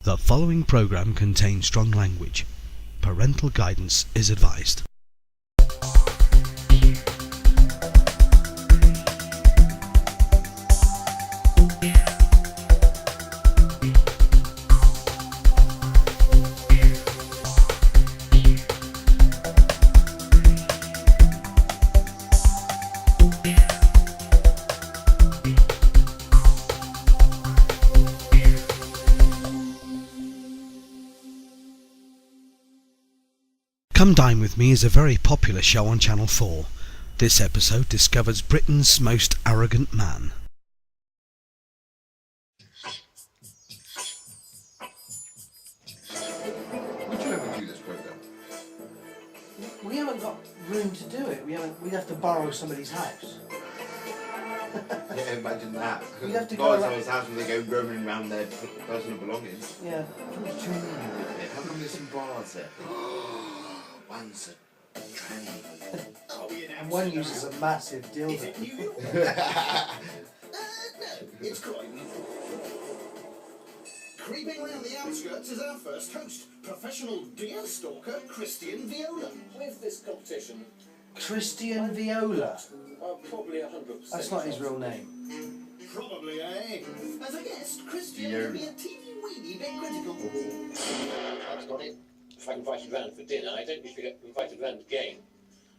The following program contains strong language. Parental guidance is advised. Come Dine With Me is a very popular show on Channel 4. This episode discovers Britain's most arrogant man. Would you ever do this program? We haven't got room to do it. We'd have to borrow somebody's house. Yeah, imagine that. You'd have to Guys go on around- his house when they go roaming around their personal belongings. Yeah. What's your name with it? How come there's some bars there? One's a tranny. And one uses a massive dildo. It's crime. Creeping around the outskirts is our first host, professional deer stalker Christian Viola. With this competition, Christian Viola. probably 100%. That's not his real name. Probably, eh? As a guest, Christian Viola. can be a teeny-weeny bit critical. That's got it. If I'm invited round for dinner, I don't usually get invited round again.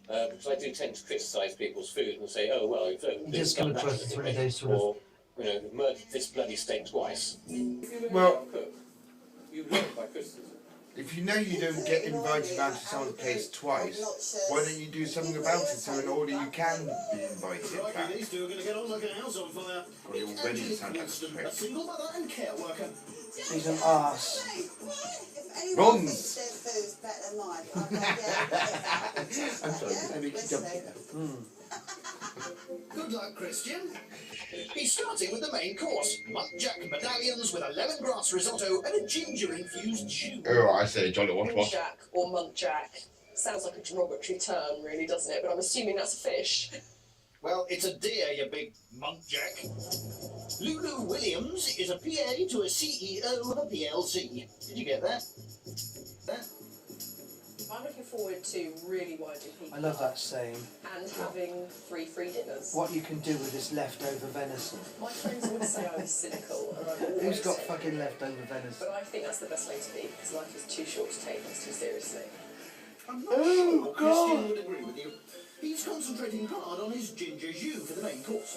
Because I do tend to criticise people's food and say, oh, well, you've You're just going to trust 3 days to or, you know, you've murdered this bloody steak twice. Well- You learn by criticism. If you know you don't get invited round to someone's place twice, why don't you do something about it so in order you can be invited back? Crikey, these two are going to get on like a house on fire. Well, you already Angela sound like a Winston, prick. a single mother and care worker. He's an arse. Runs. I'm sorry, let me jump here. Good luck, Christian. He's starting with the main course. Muntjac medallions with a lemongrass risotto and a ginger-infused jus. Oh, I say Jolly What. Muntjac or muntjac. Sounds like a derogatory term, really, doesn't it? But I'm assuming that's a fish. Well, it's a deer, you big muntjac. Lulu Williams is a PA to a CEO of a PLC. Did you get that? That? I'm looking forward to really winding people I love up that saying. and having free dinners. What you can do with this leftover venison. My friends would say I was cynical, and I'm always Who's got cynical. fucking leftover venison? But I think that's the best way to be, because life is too short to take things too seriously. I'm not Oh, sure God. Christian would agree with you. He's concentrating hard on his ginger jus for the main course.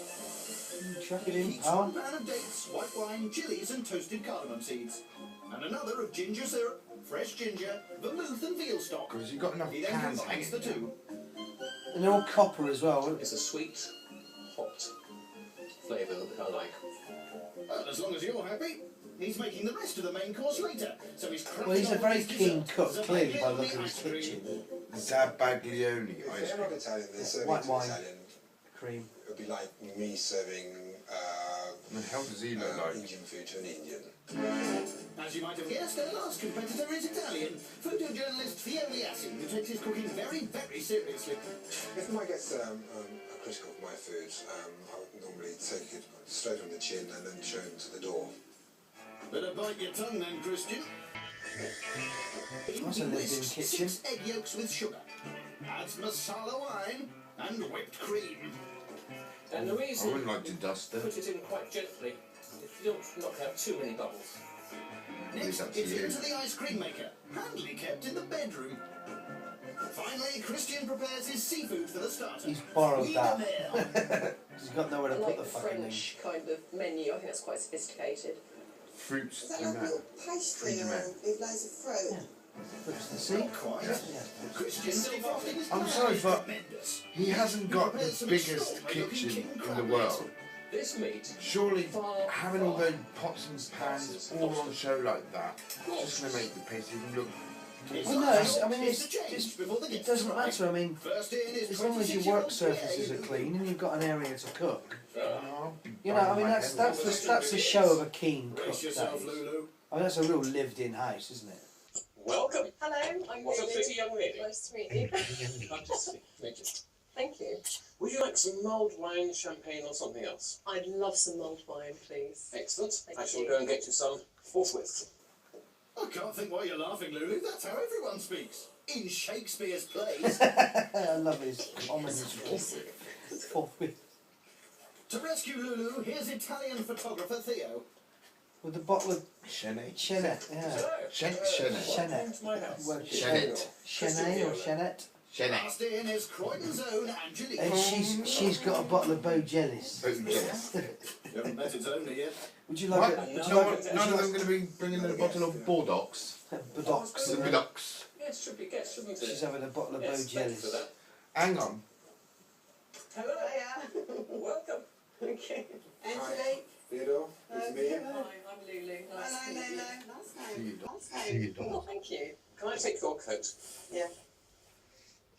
Chuck it He in, heats pal. 1 pan of dates, white wine, chilies and toasted cardamom seeds. And another of ginger syrup, fresh ginger, vermouth and veal stock. Because you've got enough He then cans combines the hanging. two. And they're all copper as well. It's a sweet, hot flavour that I like. Well, as long as you're happy. He's making the rest of the main course later. So he's cracking Well, he's a on very with his keen dessert. cook, clearly, by the look of Zabaglione his ice cream. kitchen. Zabaglione If ice they're cream. not Italian, they're serving White to wine. Italian. Cream. It would be like me serving What the hell does he look like? Indian food to an Indian. As you might have guessed, our last competitor is Italian. Photojournalist Fioli Assi, who takes his cooking very, very seriously. If somebody gets critical of my food, I would normally take it straight on the chin and then show them to the door. Better bite your tongue then, Christian. That's a He lived-in whisks kitchen. 6 egg yolks with sugar, adds masala wine and whipped cream. And the I reason wouldn't like to dust put it. it in quite gently, if you don't knock out too many bubbles. Next, up to it's you. into the ice cream maker, handily kept in the bedroom. Finally, Christian prepares his seafood for the starter. He's borrowed Oui, that. de mer. He's got nowhere I to put like the the fucking thing. French kind of menu. I think that's quite sophisticated. Fruits Is that to like a that. little pastry Fruit to or that. with loads of fruit? Fruits to see. Not quite. Yeah. Christian still frosting his I'm pie sorry, is but tremendous. he hasn't got Prepares the some biggest extraordinary kitchen looking in crab the legs. world. This meat, Surely having all those pots and pans Glasses. all on show like that is just going to make the place even look... It's Well, no, not it's, I mean, out, it's, the change it's, before the it guests doesn't arrive. matter. I mean, First in is as long as your work 26-year-old surfaces PA. are clean and you've got an area to cook. I'll be You know, I mean, banging my that's head that's the show of a keen cook. Brace That yourself, is. Lulu. I mean, that's a real lived-in house, isn't it? welcome. Hello, I'm What a Lily. pretty young lady. Nice to meet you. Fantastic. Thank you. Thank you. Would you like some mulled wine, champagne, or something else? I'd love some mulled wine, please. Excellent. Thank I shall you. go and get you some forthwith. I can't think why you're laughing, Lulu. That's how everyone speaks. In Shakespeare's plays. I love his comments. To rescue Lulu, here's Italian photographer Theo. With a bottle of Chenet. Chenet, yeah. Chenet. Chenet. To my house. Well, Chenet. Chenet or Chenet. Last in is Croydon's own Angelique. And she's got a bottle of Bogellis. You haven't met its owner yet. Would you What? like a... None of them going to be bringing in a bottle of Bordeaux. Bodox. The Bordeaux. Yes, should be guessed, shouldn't it? She's having a bottle of Yes, thank you for Bogellis. that. Hang on. Hello. Welcome. Okay. Angelique. Theodore, it's me. Hi, I'm Lulu. Nice to meet you. Nice name. Oh, thank you. Can I take your coat? Yeah.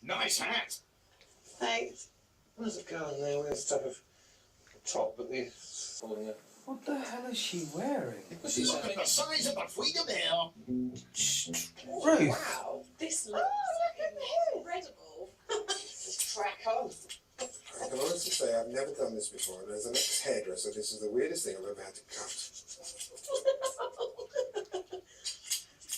Nice hat. Thanks. There's a girl in there with this type of top, but the falling there. What the hell is she wearing? She's Looking the size of a freedom hill. Ruth. Wow, this looks incredible. Just crack on. I can honestly say I've never done this before, and as an ex-hairdresser, this is the weirdest thing I've ever had to cut.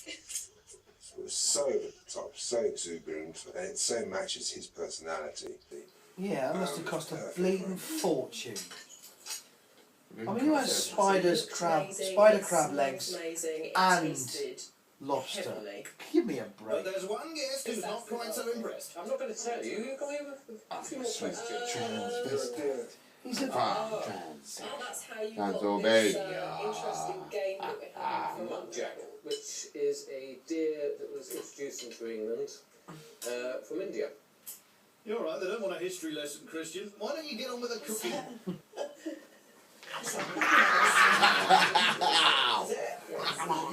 It was so over the top, so exuberant, and it so matches his personality. Yeah, that must have cost a bleeding fortune. I mean, you had spider crab legs amazing. It and tasted lobster. heavenly. Give me a But break. there's one guest who's not quite so impressed. I'm not going to tell you. You've got a few more questions. He's a... Oh, that's how you got Transylvania. this interesting game that we're having from Muntjac, which is a deer that was introduced into England from India. You're right, they don't want a history lesson, Christian. Why don't you get on with the cooking?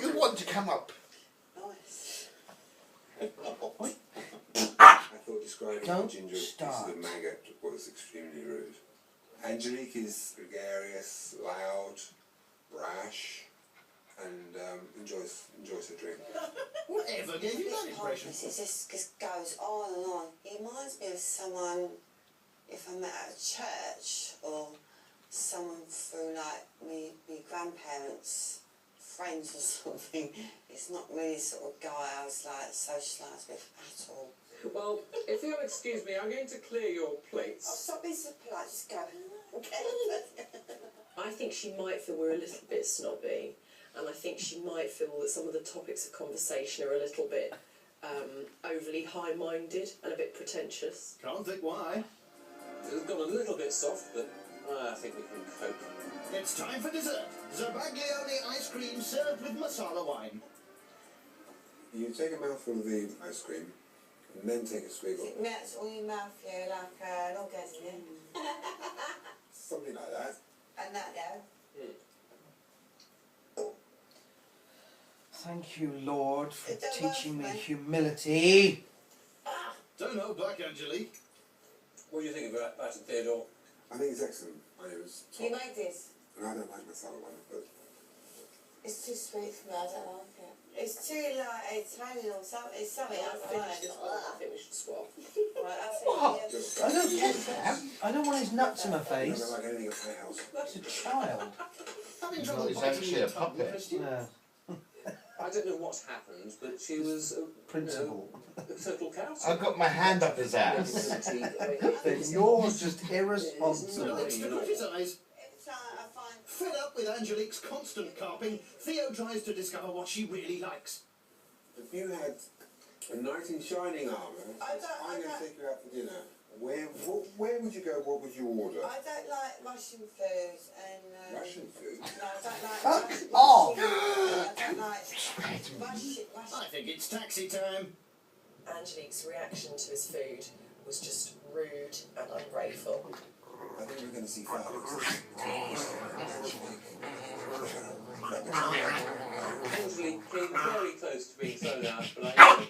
You want to come up? Nice. I thought describing Don't Ginger as start. a maggot was extremely rude. Angelique is gregarious, loud, brash, and enjoys her drink. Whatever gave you that impression? It just goes on and on. He reminds me of someone, if I met at a church, or someone through like me grandparents' friends or something. It's not really the sort of guy I was like socialised with at all. Well, if you'll excuse me, I'm going to clear your Oh, plates. stop being so polite, just go. Okay. I think she might feel we're a little bit snobby, and I think she might feel that some of the topics of conversation are a little bit overly high-minded and a bit pretentious. Can't think why. It's gone a little bit soft, but I think we can cope. It's time for dessert. Zabaglione ice cream served with masala wine. You take a mouthful of the ice cream, and then take a swiggle. It melts all your mouth, yeah, like an orgasm, yeah? Something like that. And that, though. Thank you, Lord, for It don't teaching me work, mate. humility. Don't hold back, Angelique. What do you think about it, Theodore? I think it's excellent. It was You top. made this. And I don't like masala one, but It's too sweet for me, I don't like it. It's too like Italian or something. It's something I I think like. we should swap. I think we should swap. Right, I think What? just I don't get that. I don't want his nuts in my I face. don't like anything at my house. He's a child. Having trouble It's biting actually your a tongue, puppet. Christian? Yeah. I don't know what's happened, but she was Principal. a total cow. I've got my hand up his ass. Then you're just irresponsible. Likes to criticise. every time I find. Fed up with Angelique's constant carping, Theo tries to discover what she really likes. If you had a knight in shining armour, I I'm don't- going to take you out for dinner. Where would you go? What would you order? I don't like Russian food and. Russian food? No, I don't like. Fuck Russian off. food. I don't like Russian. I think it's taxi time. Angelique's reaction to his food was just rude and ungrateful. I think we're going to see fireworks. Angelique came very close to being thrown out, but I know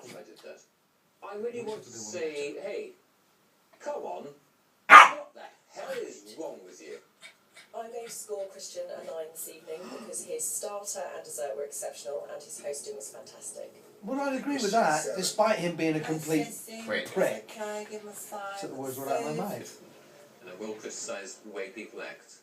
if I did that. I really want to say, hey, come on, what the hell is wrong with you? I'm going to score Christian a 9 this evening because his starter and dessert were exceptional and his hosting was fantastic. Well, I'd agree with that, despite him being a complete prick. prick. Okay, give him a 5. Took the words right out of my mouth. And I will criticise the way people act.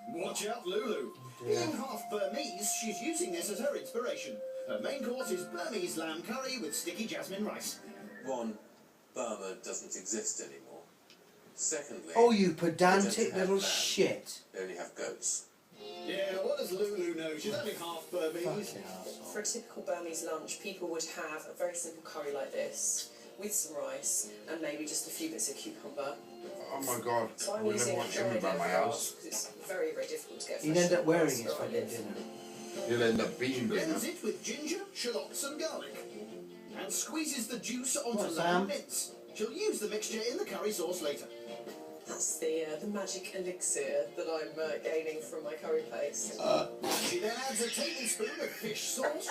Watch out, Lulu. Being half Burmese, she's using this as her inspiration. Her main course is Burmese lamb curry with sticky jasmine rice. One, Burma doesn't exist anymore. Secondly, Oh, you they pedantic don't have little lamb. shit. They only have goats. Yeah, what does Lulu know? She's only half Burmese. Fucking arsehole. For a typical Burmese lunch, people would have a very simple curry like this, with some rice, and maybe just a few bits of cucumber. Oh my god. So I I'm will using never a want him dried around my house. because it's very, very difficult to get You'd fresh end up wearing rice his where I fucking live. dinner. He'll end up being dinner. Blends it with ginger, shallots and garlic. And squeezes the juice onto What, lamb Sam? mince. She'll use the mixture in the curry sauce later. That's the magic elixir that I'm gaining from my curry paste. She then adds a tablespoon of fish sauce.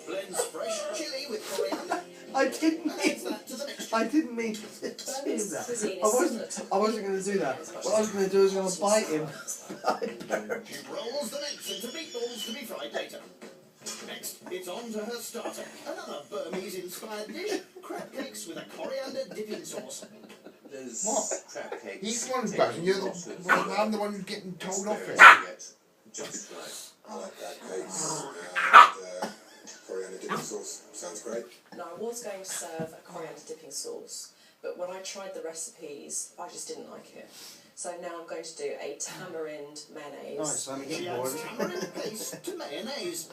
Blends fresh chilli with coriander. I didn't Adds mean. that to the mixture. I didn't mean to do Burmese that. cuisine I is wasn't. similar to I wasn't going to do that. What I was going to do is going to bite him. She rolls the mince into meatballs to be fried later. Next, it's on to her starter. Another Burmese-inspired dish, crab cakes with a coriander dipping sauce. Those What? crab cakes. He's the one who's take back and you're lots of I'm the one who's getting told off experience it. to get just right. I like that cakes and coriander dipping sauce. Sounds great. Now, I was going to serve a coriander dipping sauce, but when I tried the recipes, I just didn't like it. So now I'm going to do a tamarind mayonnaise. Nice, I'm She getting adds bored. tamarind paste to mayonnaise.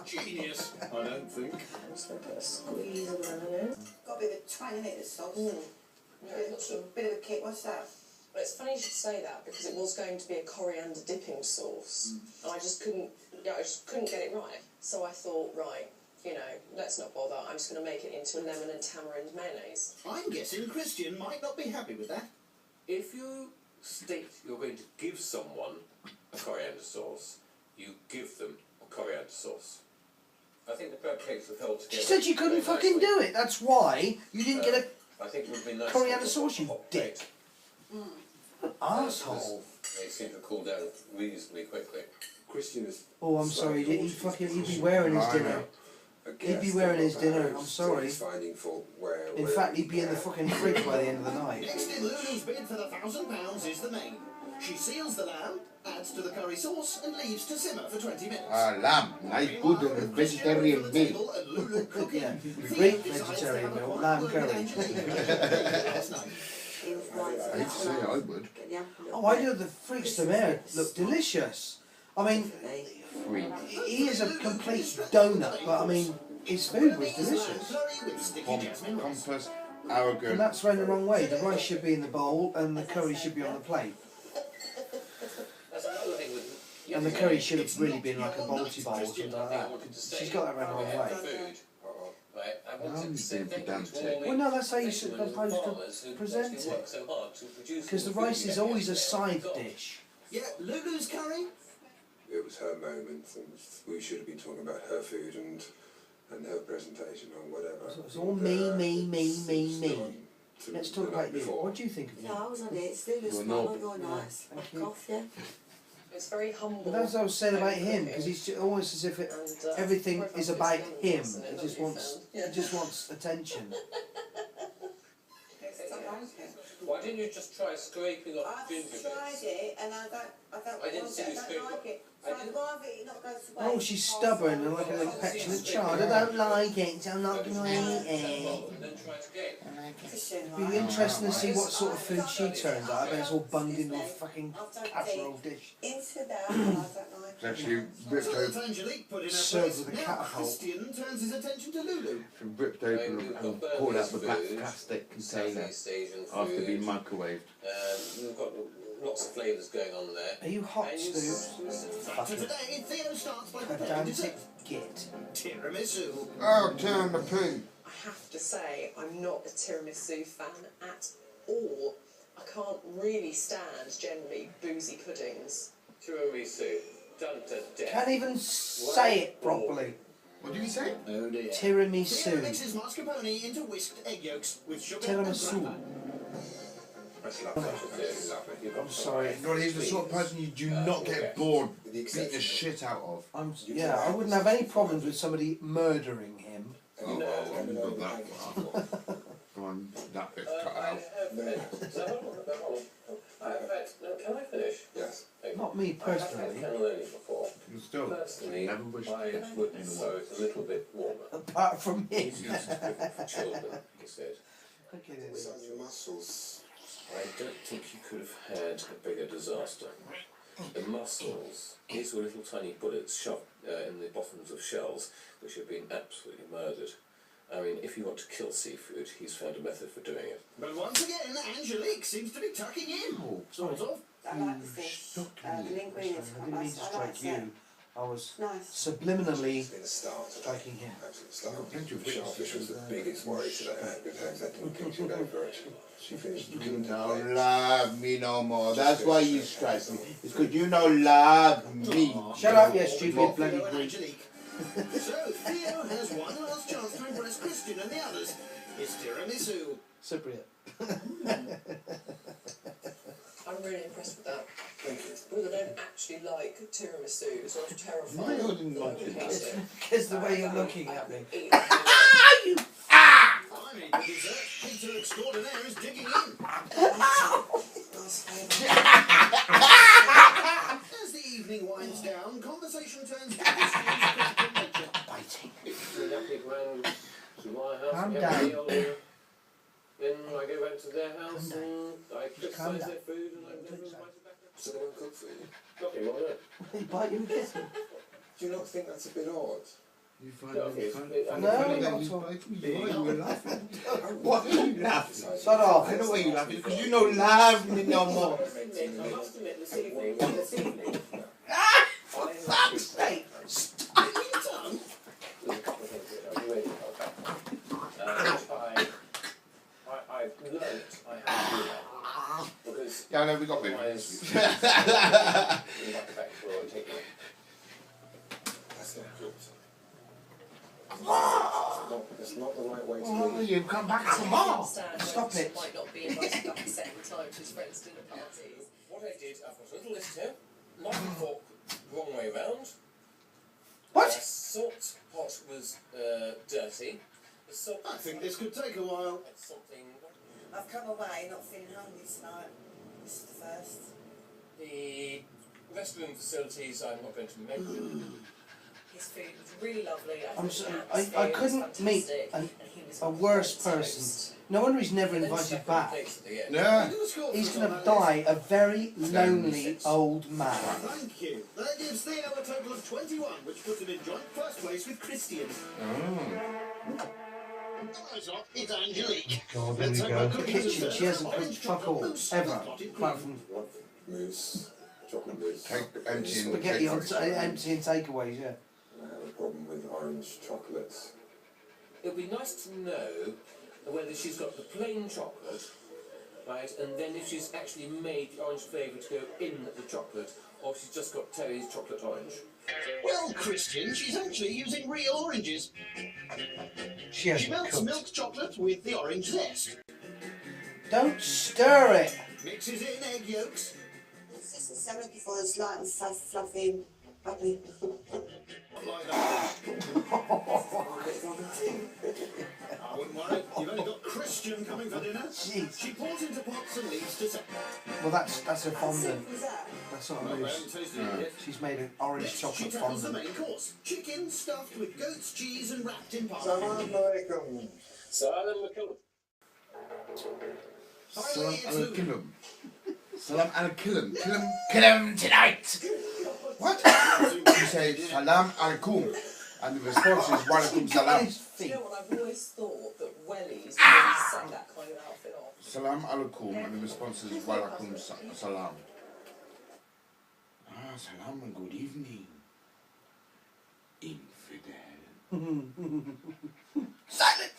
Genius, I don't think. I'm just going to put a squeeze of lemon in. Got a bit of a twang in it, the sauce. No, it's not sure. Bit of a kick, what's that? But it's funny you should say that because it was going to be a coriander dipping sauce, and I just couldn't get it right. So I thought, right, let's not bother. I'm just going to make it into a lemon and tamarind mayonnaise. I'm guessing Christian might not be happy with that. If you state you're going to give someone a coriander sauce, you give them a coriander sauce. I think the crab cakes have held together. She said she couldn't very fucking nicely. do it. That's why you didn't get a I think it would be nice. coriander to have sauce, a you hot dick. plate. arsehole. They seem to cool down reasonably quickly. Christian is. Oh, I'm sorry. He'd be wearing his dinner. He'd be wearing his dinner, I'm sorry. He's finding fault where. In fact, he'd be in the fucking fridge by the end of the night. Next in Lulu's bid for the £1,000 is the main. She seals the lamb, adds to the curry sauce, and leaves to simmer for 20 minutes. Lamb, nice good and a vegetarian meal. Yeah, great vegetarian meal, lamb curry. I'd say I would. Oh, I do. The freaks de mer look delicious. I mean, Sweet. he is a complete donut, but I mean, his food was delicious. Pompous, And arrogant. that's thrown the wrong way. The rice should be in the bowl, and the curry should be on the plate. That's another thing with. And the curry should have really been like a multi bowl or something like that. She's got that round the wrong way. Food. Right, I wanted I'm to say being thank you to all pedantic. the Well, no, that's how you're fishermen and supposed to farmers who present actually it. work so hard to produce Because the all food rice we is get always a here. side God. dish. Yeah, Lulu's curry? It was her moment, and we should have been talking about her food and her presentation or whatever. So it's all me. Let's talk about you. What do you think of No, I you? was on it. It's Lulu's You're smile, not. you're nice. Thank Fuck you. off, yeah. It's very humble. But that's what I was saying about him, because he's almost as if everything is about him. He just wants attention. Why didn't you just try scraping off I've ginger tried bits? it and I don't I didn't want see it. you I scrape don't like it. I So I'd didn't- rather it not go to waste. Oh, she's stubborn and like a little petulant child. I don't like it, so I'm not going to eat it. And then try it again. Christian, It'd be right? interesting to see what sort of food she turns out. I bet it's all bunged into a fucking casserole dish. Into that, and I don't like It's actually ripped So that's open, Angelique put in her Served place. with a Now catapult. Christian turns his attention to Lulu. ripped open and poured out the black plastic container Southeast Asian food. after being microwaved. We've got lots of flavours going on there. Are you hot, And you Stu? So today, Theo starts by preparing Pedantic dessert. git. Tiramisu. Oh, turn the poo. I have to say, I'm not a tiramisu fan at all. I can't really stand generally boozy puddings. Tiramisu. Done to death. Can't even say it properly. What did you say? Oh dear. Theo Tiramisu. mixes mascarpone into whisked egg yolks with sugar and Tiramisu. grappa. That's lovely. Absolutely lovely. I'm sorry. God, he's the sort of person you do not get bored beating the shit out of. Yeah, I wouldn't have any problems with somebody murdering him. Oh, well, I haven't got that far. Go on, that bit's cut out. Can I finish? Yes. Thank Not me I've had personally. cannelloni before. Still, Personally, never wished I would prefer it a little bit warmer. Apart from me. It's used for children, he said. Look at this. It's on your muscles. I don't think you could have had a bigger disaster. The mussels, these were little tiny bullets shoved in the bottoms of shells, which have been absolutely murdered. I mean, if you want to kill seafood, he's found a method for doing it. But once again, Angelique seems to be tucking in. Sort of. I like the fish. The ingredients I are didn't mean nice. to I like strike you. it. I was Nice. subliminally It's been a start today. striking him. Absolute start. Plenty of Sharpish was the biggest worry today. Because that didn't think she'd go for it. She finished. You don't love me no more. That's why you strike me. It's because you don't love me. Shut up, you stupid bloody Theo and Greek. Angelique. So Theo has one last chance to impress Christian and the others. It's tiramisu. Cypriot. I'm really impressed with that. Thank you. Because I don't actually like tiramisu, so I'm terrified. No, you didn't like it. Because the way you're looking at me. Finally, the dessert Peter extraordinaire is digging in. As the evening winds down, conversation turns to Christian's critical nature. Biting. To my house, Calm every down. meal, then I go back to their house Calm and I Calm criticise down. their food and I'm never invited back. So they won't cook for you. Not anymore, no. He bite you again. Do you not think that's a bit odd? You find No, it it's- funny? it- Funny No, that not you at all. bite me. Why you were laughing? Why are you laughing? Shut off. I know why you laughing. Because you don't love me no more. I must admit, this evening, For fuck's sake. Bit me tongue. There's a couple of things that I'm really I've learnt I have to do that. Because Yeah, no, we got otherwise, babies. we might go back to where I take you. That's not good. It's That's not the right way to Oh, lead. you come back I tomorrow. understand why Stop he it. might not be invited back a second time to his friends' dinner parties. What I did, I've got a little list here. Knife and fork, wrong way round. What? Salt pot was dirty. The salt I think this could take a while. something. I've come away not feeling hungry tonight. This is the first. The restroom facilities I'm not going to mention. His food was really lovely. I'm thought sorry, the I atmosphere was couldn't meet fantastic, a and he was a worse quite person. toast. No wonder he's never Then invited second back. place at the end. Yeah. Do a score He's for going us to on that die a very lonely 76. old man. list. Thank you. That gives Theo a total of 21, which puts him in joint first place with Christian. Right off, it's Angelique. God, there Let's we hope go. her The cookies kitchen, and she hasn't orange cooked fuck chocolate all, mousse ever, with clotted apart cream. from What mousse, chocolate mousse. Take empty and spaghetti on take empty and takeaways, yeah. I have a problem with orange chocolates. It would be nice to know whether she's got the plain chocolate, right, and then if she's actually made the orange flavour to go in the chocolate, or if she's just got Terry's chocolate orange. Well, Christian, she's actually using real oranges. She She hasn't melts cooked. milk chocolate with the orange zest. Don't stir it. Mixes in egg yolks. Consistency I'm looking for is light and fluffy and bubbly. Like that. I wouldn't worry. You've only got Christian coming for dinner. Jeez. She pours into pots and leaves to set. Well, that's a How fondant. simple is that? That's not a Well, I mousse. haven't tasted it yet. She's made an orange Next, she chocolate tackles the fondant. main course. Chicken stuffed with goat's cheese and wrapped in parsley. Salam alaikum. Salam alaikum. Salam Finally, it's Lou. alaikum. Salam alaikum. Kill him tonight. What? You say salam alaikum, and the response is walaikum salam. His Do feet. you know what? I've always thought that wellies really set that kind of outfit off. Salam alaikum, and the response is walaikum salam. Ah, salam and good evening. Infidel. Silence!